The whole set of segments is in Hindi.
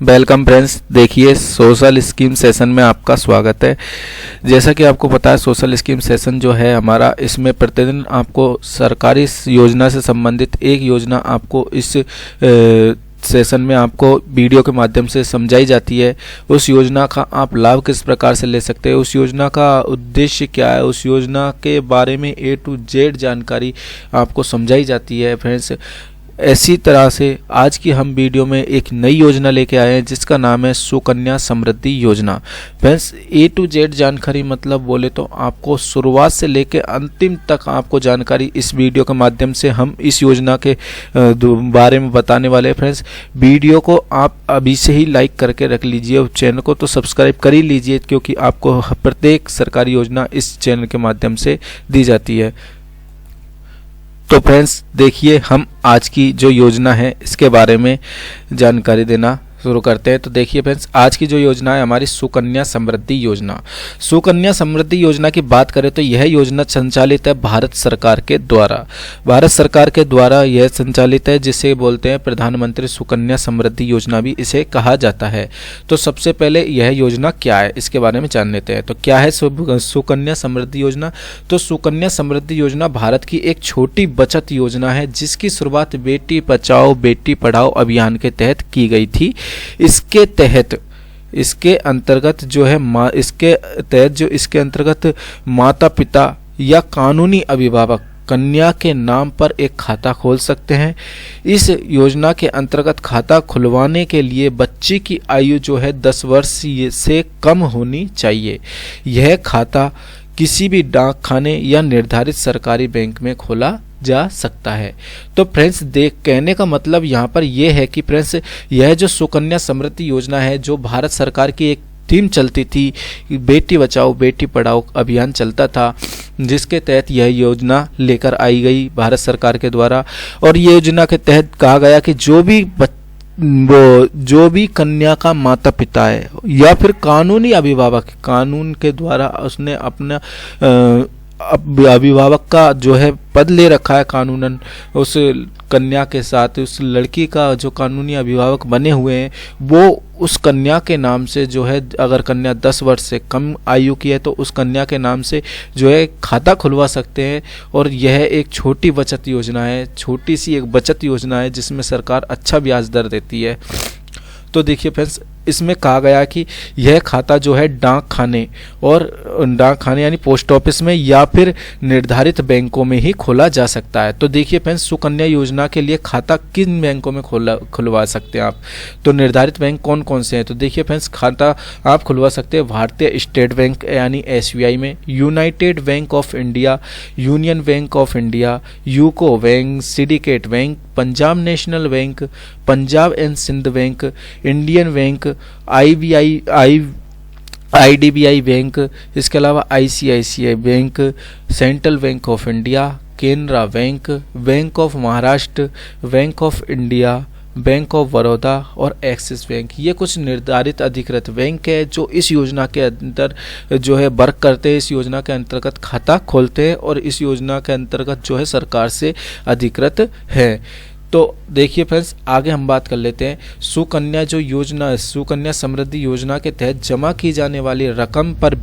वेलकम फ्रेंड्स, देखिए सोशल स्कीम सेशन में आपका स्वागत है। जैसा कि आपको पता है सोशल स्कीम सेशन जो है हमारा, इसमें प्रतिदिन आपको सरकारी योजना से संबंधित एक योजना आपको इस सेशन में आपको वीडियो के माध्यम से समझाई जाती है। उस योजना का आप लाभ किस प्रकार से ले सकते हैं, उस योजना का उद्देश्य क्या है, उस योजना के बारे में A to Z जानकारी आपको समझाई जाती है। फ्रेंड्स, ऐसी तरह से आज की हम वीडियो में एक नई योजना लेके आए हैं जिसका नाम है सुकन्या समृद्धि योजना। फ्रेंड्स, A to Z जानकारी मतलब बोले तो आपको शुरुआत से लेके अंतिम तक आपको जानकारी इस वीडियो के माध्यम से हम इस योजना के बारे में बताने वाले हैं। फ्रेंड्स, वीडियो को आप अभी से ही लाइक करके रख लीजिए और चैनल को तो सब्सक्राइब कर ही लीजिए, क्योंकि आपको प्रत्येक सरकारी योजना इस चैनल के माध्यम से दी जाती है। तो फ्रेंड्स देखिए, हम आज की जो योजना है इसके बारे में जानकारी देना शुरू करते हैं। तो देखिए फ्रेंड्स, आज की जो योजना है हमारी सुकन्या समृद्धि योजना। सुकन्या समृद्धि योजना की बात करें तो यह योजना संचालित है भारत सरकार के द्वारा। भारत सरकार के द्वारा यह संचालित है, जिसे बोलते हैं प्रधानमंत्री सुकन्या समृद्धि योजना भी इसे कहा जाता है। तो सबसे पहले यह योजना क्या है इसके बारे में जान लेते हैं। तो क्या है सुकन्या समृद्धि योजना? तो सुकन्या समृद्धि योजना भारत की एक छोटी बचत योजना है जिसकी शुरुआत बेटी बचाओ बेटी पढ़ाओ अभियान के तहत की गई थी। इसके अंतर्गत माता पिता या कानूनी अभिभावक कन्या के नाम पर एक खाता खोल सकते हैं। इस योजना के अंतर्गत खाता खुलवाने के लिए बच्चे की आयु जो है 10 वर्ष से कम होनी चाहिए। यह खाता किसी भी डाक खाने या निर्धारित सरकारी बैंक में खोला जा सकता है। तो फ्रेंड्स, कहने का मतलब यहाँ पर यह है कि फ्रेंड्स, यह जो सुकन्या समृद्धि योजना है जो भारत सरकार की एक थीम चलती थी, बेटी बचाओ बेटी पढ़ाओ अभियान चलता था, जिसके तहत यह योजना लेकर आई गई भारत सरकार के द्वारा। और ये योजना के तहत कहा गया कि जो भी कन्या का माता पिता है या फिर कानूनी अभिभावक, कानून के द्वारा उसने अपना अभिभावक का जो है पद ले रखा है कानूनन, उस कन्या के साथ उस लड़की का जो कानूनी अभिभावक बने हुए हैं वो उस कन्या के नाम से जो है, अगर कन्या 10 वर्ष से कम आयु की है तो उस कन्या के नाम से जो है खाता खुलवा सकते हैं। और यह एक छोटी बचत योजना है, छोटी सी एक बचत योजना है जिसमें सरकार अच्छा ब्याज दर देती है। तो देखिए फ्रेंड्स, इसमें कहा गया कि यह खाता जो है डाक खाने यानी पोस्ट ऑफिस में या फिर निर्धारित बैंकों में ही खोला जा सकता है। तो देखिए फ्रेंड्स, सुकन्या योजना के लिए खाता किन बैंकों में खुलवा सकते हैं आप? तो निर्धारित बैंक कौन कौन से हैं? तो देखिए फ्रेंड्स, खाता आप खुलवा सकते हैं भारतीय स्टेट बैंक यानी SBI में, United Bank of India, Union Bank of India, UCO Bank, Syndicate Bank, Punjab National Bank, Punjab and Sindh Bank, Indian Bank, IDBI Bank, इसके अलावा ICICI Bank, Central Bank of India, Canara Bank, Bank of Maharashtra, Bank of India, Bank of Baroda और एक्सिस बैंक। ये कुछ निर्धारित अधिकृत बैंक है जो इस योजना के अंदर जो है वर्क करते हैं, इस योजना के अंतर्गत खाता खोलते हैं और इस योजना के अंतर्गत जो है सरकार से अधिकृत है। तो देखिए फ्रेंड्स, आगे हम बात कर लेते हैं सुकन्या जो योजना है, सुकन्या समृद्धि योजना के तहत जमा की जाने वाली रकम पर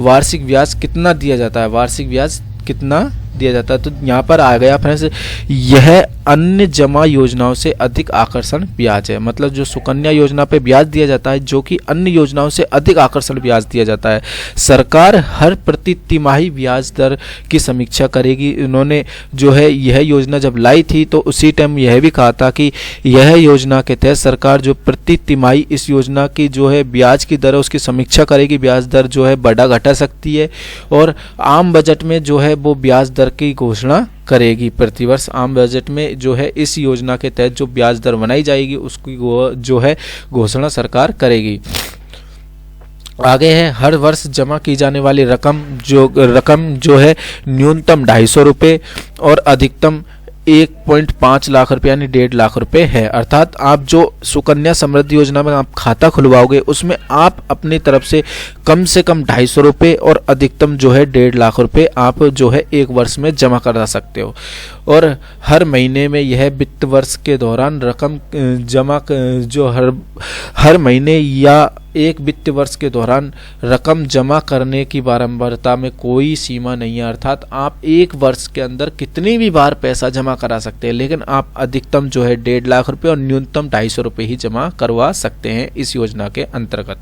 वार्षिक ब्याज कितना दिया जाता है? वार्षिक ब्याज कितना दिया जाता है? तो यहाँ पर आ गया फ्रेंड्स, यह अन्य जमा योजनाओं से अधिक आकर्षण ब्याज है। मतलब जो सुकन्या योजना पे ब्याज दिया जाता है जो कि अन्य योजनाओं से अधिक आकर्षण ब्याज दिया जाता है। सरकार हर प्रति तिमाही ब्याज दर की समीक्षा करेगी। उन्होंने जो है यह योजना जब लाई थी तो उसी टाइम यह भी कहा था कि यह योजना के तहत सरकार जो प्रति तिमाही इस योजना की जो है ब्याज की दर है उसकी समीक्षा करेगी। ब्याज दर जो है बढ़ा घटा सकती है और आम बजट में जो है वो ब्याज दर की घोषणा करेगी। प्रतिवर्ष आम बजट में जो है इस योजना के तहत जो ब्याज दर बनाई जाएगी उसकी जो है घोषणा सरकार करेगी। आगे है हर वर्ष जमा की जाने वाली रकम जो है न्यूनतम 250 रुपये और अधिकतम 1.5 लाख रुपये यानी 1.5 लाख रुपए है। अर्थात आप जो सुकन्या समृद्धि योजना में आप खाता खुलवाओगे उसमें आप अपनी तरफ से कम 250 रुपये और अधिकतम जो है 1.5 लाख रुपए आप जो है एक वर्ष में जमा करा सकते हो। और हर महीने में यह वित्त वर्ष के दौरान रकम जमा जो हर महीने या एक वित्त वर्ष के दौरान रकम जमा करने की बारंबारता में कोई सीमा नहीं है। अर्थात आप एक वर्ष के अंदर कितनी भी बार पैसा जमा करा सकते हैं, लेकिन आप अधिकतम जो है 1.5 लाख रुपए और न्यूनतम 250 रुपये ही जमा करवा सकते हैं इस योजना के अंतर्गत।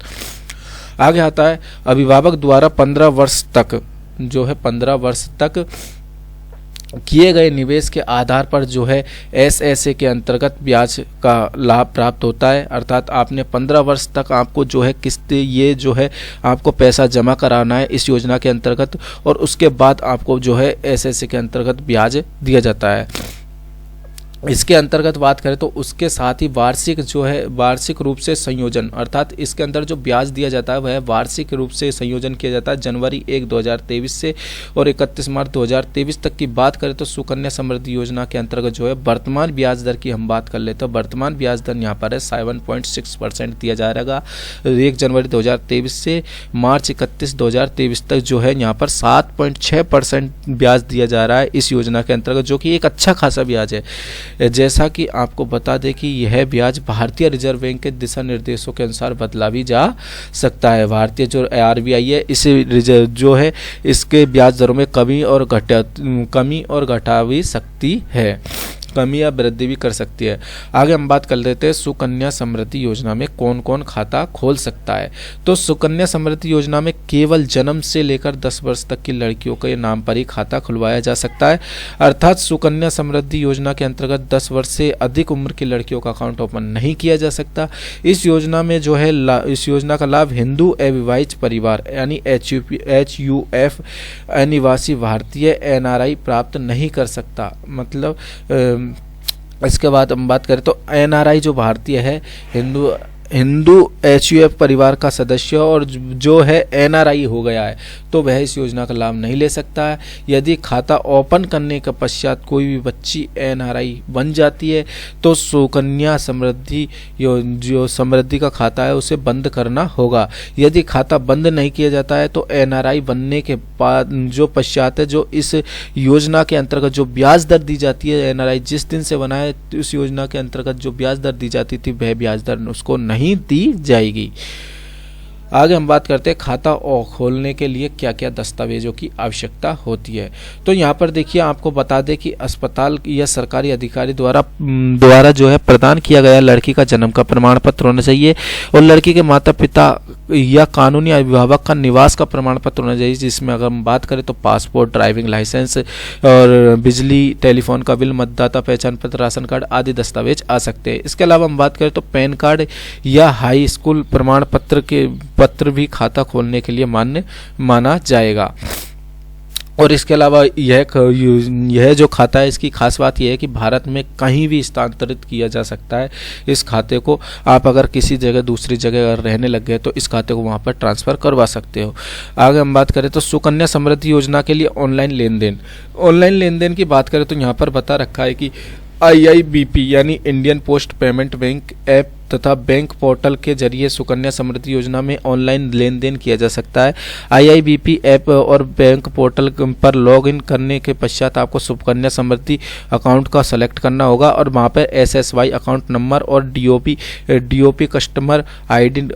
आगे आता है अभिभावक द्वारा 15 वर्ष तक जो है 15 वर्ष तक किए गए निवेश के आधार पर जो है एसएसए के अंतर्गत ब्याज का लाभ प्राप्त होता है। अर्थात आपने 15 वर्ष तक आपको जो है किस्त ये जो है आपको पैसा जमा कराना है इस योजना के अंतर्गत, और उसके बाद आपको जो है एसएसए के अंतर्गत ब्याज दिया जाता है। इसके अंतर्गत बात करें तो उसके साथ ही वार्षिक जो है वार्षिक रूप से संयोजन, अर्थात इसके अंदर जो ब्याज दिया जाता है वह वार्षिक रूप से संयोजन किया जाता है। जनवरी 1, 2023 से और 31 मार्च 2023 तक की बात करें तो सुकन्या समृद्धि योजना के अंतर्गत जो है वर्तमान ब्याज दर की हम बात कर लेते हैं। वर्तमान ब्याज दर यहाँ पर है 7.6% दिया जा रहेगा 1 जनवरी 2023 से मार्च 31, 2023 तक जो है यहाँ पर 7.6% ब्याज दिया जा रहा है इस योजना के अंतर्गत, जो कि एक अच्छा खासा ब्याज है। जैसा कि आपको बता दें कि यह ब्याज भारतीय रिजर्व बैंक के दिशा निर्देशों के अनुसार बदला भी जा सकता है। भारतीय जो आरबीआई है इस रिजर्व जो है इसके ब्याज दरों में कमी और घटा भी सकती है, कमी या वृद्धि भी कर सकती है। आगे हम बात कर लेते हैं सुकन्या समृद्धि योजना में कौन कौन खाता खोल सकता है। तो सुकन्या समृद्धि योजना में केवल जन्म से लेकर 10 वर्ष तक की लड़कियों के नाम पर ही खाता खुलवाया जा सकता है। अर्थात सुकन्या समृद्धि योजना के अंतर्गत 10 वर्ष से अधिक उम्र की लड़कियों का अकाउंट ओपन नहीं किया जा सकता। इस योजना में जो है इस योजना का लाभ हिंदू अविवाहित परिवार यानी HUF अनिवासी भारतीय NRI प्राप्त नहीं कर सकता। मतलब इसके बाद हम बात करें तो NRI जो भारतीय है हिंदू HUF परिवार का सदस्य और जो है NRI हो गया है तो वह इस योजना का लाभ नहीं ले सकता है। यदि खाता ओपन करने के पश्चात कोई भी बच्ची NRI बन जाती है तो सुकन्या समृद्धि जो समृद्धि का खाता है उसे बंद करना होगा। यदि खाता बंद नहीं किया जाता है तो NRI बनने के बाद जो पश्चात है जो इस योजना के अंतर्गत जो ब्याज दर दी जाती है NRI जिस दिन से बना है उस योजना के अंतर्गत जो ब्याज दर दी जाती थी वह ब्याज दर उसको नहीं दी जाएगी। आगे हम बात करते हैं खाता खोलने के लिए क्या क्या दस्तावेजों की आवश्यकता होती है। तो यहाँ पर देखिए आपको बता दें कि अस्पताल या सरकारी अधिकारी द्वारा जो है प्रदान किया गया लड़की का जन्म का प्रमाण पत्र होना चाहिए और लड़की के माता पिता या कानूनी अभिभावक का निवास का प्रमाण पत्र होना चाहिए, जिसमें अगर हम बात करें तो पासपोर्ट, ड्राइविंग लाइसेंस और बिजली, टेलीफोन का बिल, मतदाता पहचान पत्र, राशन कार्ड आदि दस्तावेज आ सकते हैं। इसके अलावा हम बात करें तो पैन कार्ड या हाई स्कूल प्रमाण पत्र भी खाता खोलने के लिए मान्य माना जाएगा। और इसके अलावा यह जो खाता है इसकी खास बात यह है कि भारत में कहीं भी स्थानांतरित किया जा सकता है। इस खाते को आप अगर किसी जगह दूसरी जगह अगर रहने लग गए तो इस खाते को वहां पर ट्रांसफ़र करवा सकते हो। आगे हम बात करें तो सुकन्या समृद्धि योजना के लिए ऑनलाइन लेन देन की बात करें तो यहाँ पर बता रखा है कि IIBP यानी Indian post payment bank app तथा बैंक पोर्टल के जरिए सुकन्या समृद्धि योजना में ऑनलाइन लेन देन किया जा सकता है। IIBP ऐप और बैंक पोर्टल पर लॉगिन करने के पश्चात आपको सुकन्या समृद्धि अकाउंट का सेलेक्ट करना होगा और वहाँ पर SSY अकाउंट नंबर और DOP कस्टमर ID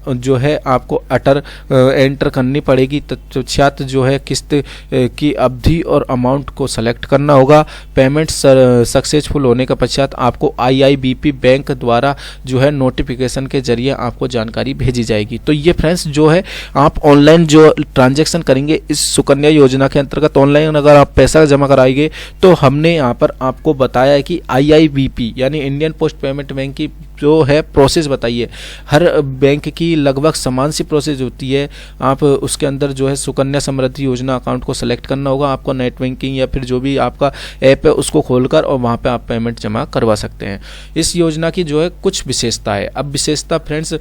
जो है आपको एंटर करनी पड़ेगी। तत्पश्चात जो है किस्त की अवधि और अमाउंट को सेलेक्ट करना होगा। पेमेंट सक्सेसफुल होने के पश्चात आपको IIBP बैंक द्वारा जो है नोटिफिकेशन के जरिए आपको जानकारी भेजी जाएगी। तो ये फ्रेंड्स जो है आप ऑनलाइन जो ट्रांजैक्शन करेंगे इस सुकन्या योजना के अंतर्गत ऑनलाइन अगर आप पैसा जमा कराएंगे तो हमने यहाँ पर आपको बताया है कि IIBP यानी इंडियन पोस्ट पेमेंट बैंक की जो है प्रोसेस बताइए। हर बैंक की लगभग समान सी प्रोसेस होती है। आप उसके अंदर जो है सुकन्या समृद्धि योजना अकाउंट को सेलेक्ट करना होगा। आपको नेट बैंकिंग या फिर जो भी आपका ऐप है उसको खोलकर और वहाँ पे आप पेमेंट जमा करवा सकते हैं। इस योजना की जो है कुछ विशेषता है। अब विशेषता फ्रेंड्स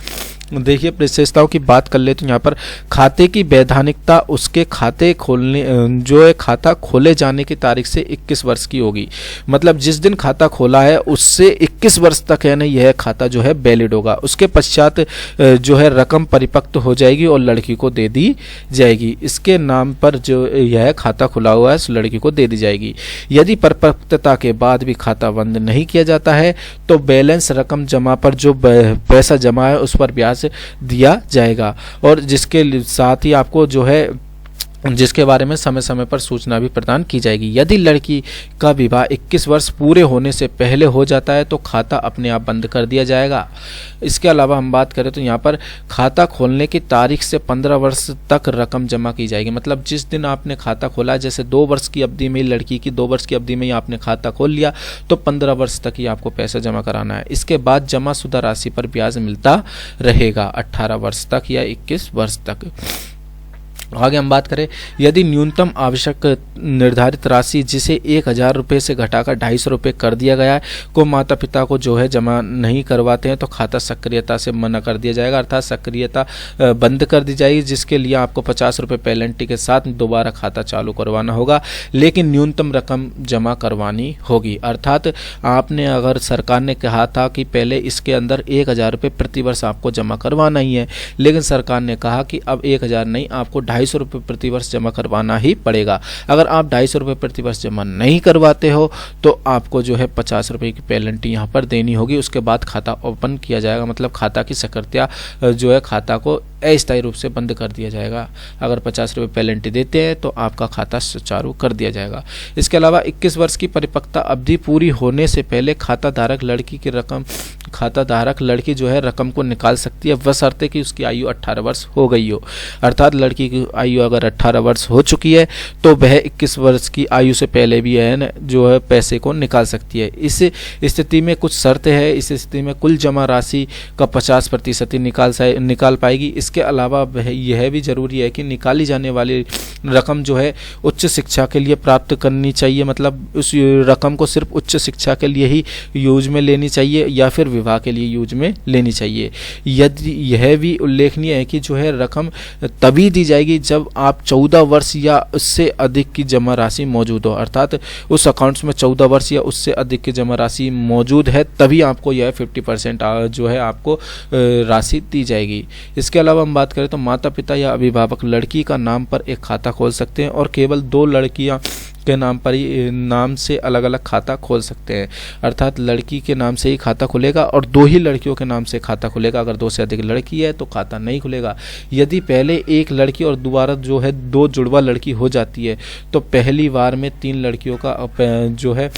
देखिए विशेषताओं की बात कर ले तो यहाँ पर खाते की वैधानिकता उसके खाते खोलने जो है खाता खोले जाने की तारीख से 21 वर्ष की होगी। मतलब जिस दिन खाता खोला है उससे 21 वर्ष तक है ना यह खाता जो है वैलिड होगा। उसके पश्चात जो है रकम परिपक्व हो जाएगी और लड़की को दे दी जाएगी। इसके नाम पर जो यह खाता खुला हुआ है उस लड़की को दे दी जाएगी। यदि परिपक्वता के बाद भी खाता बंद नहीं किया जाता है तो बैलेंस रकम जमा पर जो पैसा जमा है उस पर ब्याज दिया जाएगा। और जिसके साथ ही आपको जो है जिसके बारे में समय समय पर सूचना भी प्रदान की जाएगी। यदि लड़की का विवाह 21 वर्ष पूरे होने से पहले हो जाता है तो खाता अपने आप बंद कर दिया जाएगा। इसके अलावा हम बात करें तो यहाँ पर खाता खोलने की तारीख से 15 वर्ष तक रकम जमा की जाएगी। मतलब जिस दिन आपने खाता खोला, जैसे 2 वर्ष की अवधि में, लड़की की 2 वर्ष की अवधि में आपने खाता खोल लिया तो 15 वर्ष तक ही आपको पैसा जमा कराना है। इसके बाद जमाशुदा राशि पर ब्याज मिलता रहेगा 18 वर्ष तक या 21 वर्ष तक। आगे हम बात करें, यदि न्यूनतम आवश्यक निर्धारित राशि जिसे 1000 रुपये से घटाकर 250 रुपये कर दिया गया है को माता पिता को जो है जमा नहीं करवाते हैं तो खाता सक्रियता से मना कर दिया जाएगा, अर्थात सक्रियता बंद कर दी जाएगी, जिसके लिए आपको 50 रुपये पेनल्टी के साथ दोबारा खाता चालू करवाना होगा, लेकिन न्यूनतम रकम जमा करवानी होगी। अर्थात आपने अगर सरकार ने कहा था कि पहले इसके अंदर 1000 रुपये प्रति वर्ष आपको जमा करवाना ही है, लेकिन सरकार ने कहा कि अब 1000 नहीं, आपको 250 रुपये प्रति वर्ष जमा करवाना ही पड़ेगा। अगर आप 250 रुपये प्रति वर्ष जमा नहीं करवाते हो तो आपको जो है 50 रुपये की पेनल्टी यहाँ पर देनी होगी। उसके बाद खाता ओपन किया जाएगा, मतलब खाता की सक्रियता जो है खाता को अस्थायी रूप से बंद कर दिया जाएगा। अगर 50 रुपये पेनल्टी देते हैं तो आपका खाता सुचारू कर दिया जाएगा। इसके अलावा 21 वर्ष की परिपक्वता अवधि पूरी होने से पहले खाता धारक लड़की जो है रकम को निकाल सकती है, बशर्ते कि उसकी आयु 18 वर्ष हो गई हो। अर्थात लड़की की आयु अगर 18 वर्ष हो चुकी है तो वह 21 वर्ष की आयु से पहले भी है जो है पैसे को निकाल सकती है। इस स्थिति में कुछ शर्त है। इस स्थिति में कुल जमा राशि का 50% ही निकाल पाएगी। इसके अलावा यह भी जरूरी है कि निकाली जाने वाली रकम जो है उच्च शिक्षा के लिए प्राप्त करनी चाहिए, मतलब उस रकम को सिर्फ उच्च शिक्षा के लिए ही यूज में लेनी चाहिए या फिर विवाह के लिए यूज में लेनी चाहिए। यदि यह भी उल्लेखनीय है कि जो है रकम तभी दी जाएगी जब आप 14 वर्ष या उससे अधिक की जमा राशि मौजूद हो, अर्थात उस अकाउंट्स में 14 वर्ष या उससे अधिक की जमा राशि मौजूद है तभी आपको यह 50% जो है आपको राशि दी जाएगी। इसके अलावा हम बात करें तो माता पिता या अभिभावक लड़की का नाम पर एक खाता खोल सकते हैं और केवल 2 लड़कियां के नाम से अलग अलग खाता खोल सकते हैं। अर्थात लड़की के नाम से ही खाता खुलेगा और 2 ही लड़कियों के नाम से खाता खुलेगा। अगर 2 से अधिक लड़की है तो खाता नहीं खुलेगा। यदि पहले एक लड़की और दोबारा जो है 2 जुड़वा लड़की हो जाती है तो पहली बार में 3 लड़कियों का जो है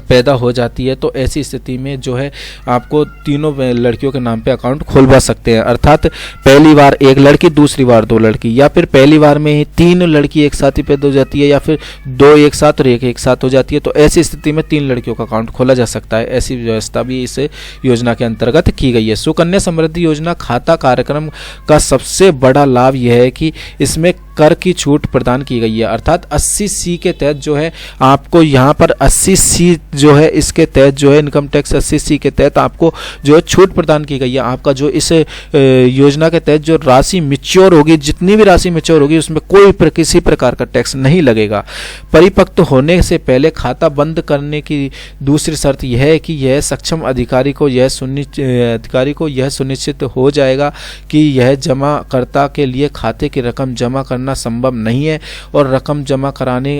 पैदा हो जाती है, तो ऐसी स्थिति में जो है आपको तीनों लड़कियों के नाम पे अकाउंट खुलवा सकते हैं। अर्थात पहली बार 1 लड़की, दूसरी बार 2 लड़की, या फिर पहली बार में ही 3 लड़की एक साथ ही पैदा हो जाती है या फिर 2 एक साथ और 1 एक साथ हो जाती है, तो ऐसी स्थिति में 3 लड़कियों का अकाउंट खोला जा सकता है। ऐसी व्यवस्था भी इस योजना के अंतर्गत की गई है। सुकन्या समृद्धि योजना खाता कार्यक्रम का सबसे बड़ा लाभ यह है कि इसमें कर की छूट प्रदान की गई है। अर्थात 80C के तहत जो है आपको यहाँ पर 80C जो है इसके तहत जो है इनकम टैक्स 80C के तहत आपको जो है छूट प्रदान की गई है। आपका जो इस योजना के तहत जो राशि मिच्योर होगी, जितनी भी राशि मिच्योर होगी उसमें कोई किसी प्रकार का टैक्स नहीं लगेगा। परिपक्व होने से पहले खाता बंद करने की दूसरी शर्त यह है कि यह सक्षम अधिकारी को यह सुनिश्चित हो जाएगा कि यह जमाकर्ता के लिए खाते की रकम जमा करना संभव नहीं है और रकम जमा कराने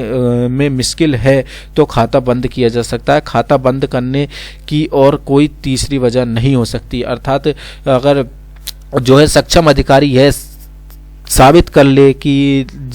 में मुश्किल है तो खाता बंद किया जा सकता है। खाता बंद करने की और कोई तीसरी वजह नहीं हो सकती। अर्थात अगर जो है सक्षम अधिकारी यह साबित कर ले कि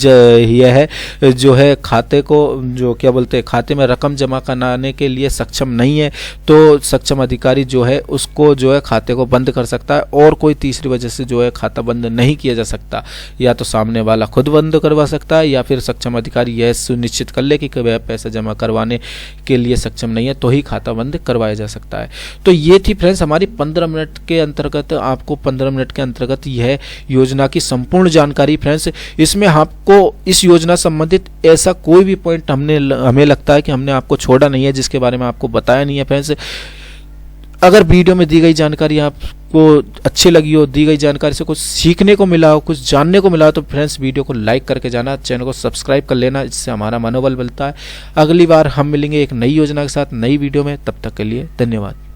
यह जो है खाते को जो क्या बोलते हैं खाते में रकम जमा कराने के लिए सक्षम नहीं है तो सक्षम अधिकारी जो है उसको जो है खाते को बंद कर सकता है और कोई तीसरी वजह से जो है खाता बंद नहीं किया जा सकता। या तो सामने वाला खुद बंद करवा सकता है या फिर सक्षम अधिकारी यह सुनिश्चित कर ले कि वह पैसा जमा करवाने के लिए सक्षम नहीं है तो ही खाता बंद करवाया जा सकता है। तो ये थी फ्रेंड्स हमारी 15 मिनट के अंतर्गत आपको 15 मिनट के अंतर्गत यह योजना की संपूर्ण जानकारी। फ्रेंड्स इसमें आपको इस योजना संबंधित ऐसा कोई भी पॉइंट हमें लगता है कि हमने आपको छोड़ा नहीं है जिसके बारे में आपको बताया नहीं है। फ्रेंड्स अगर वीडियो में दी गई जानकारी आप आपको अच्छी लगी हो, दी गई जानकारी से कुछ सीखने को मिला हो, कुछ जानने को मिला हो, तो फ्रेंड्स वीडियो को लाइक करके जाना, चैनल को सब्सक्राइब कर लेना, इससे हमारा मनोबल मिलता है। अगली बार हम मिलेंगे एक नई योजना के साथ, नई वीडियो में। तब तक के लिए धन्यवाद।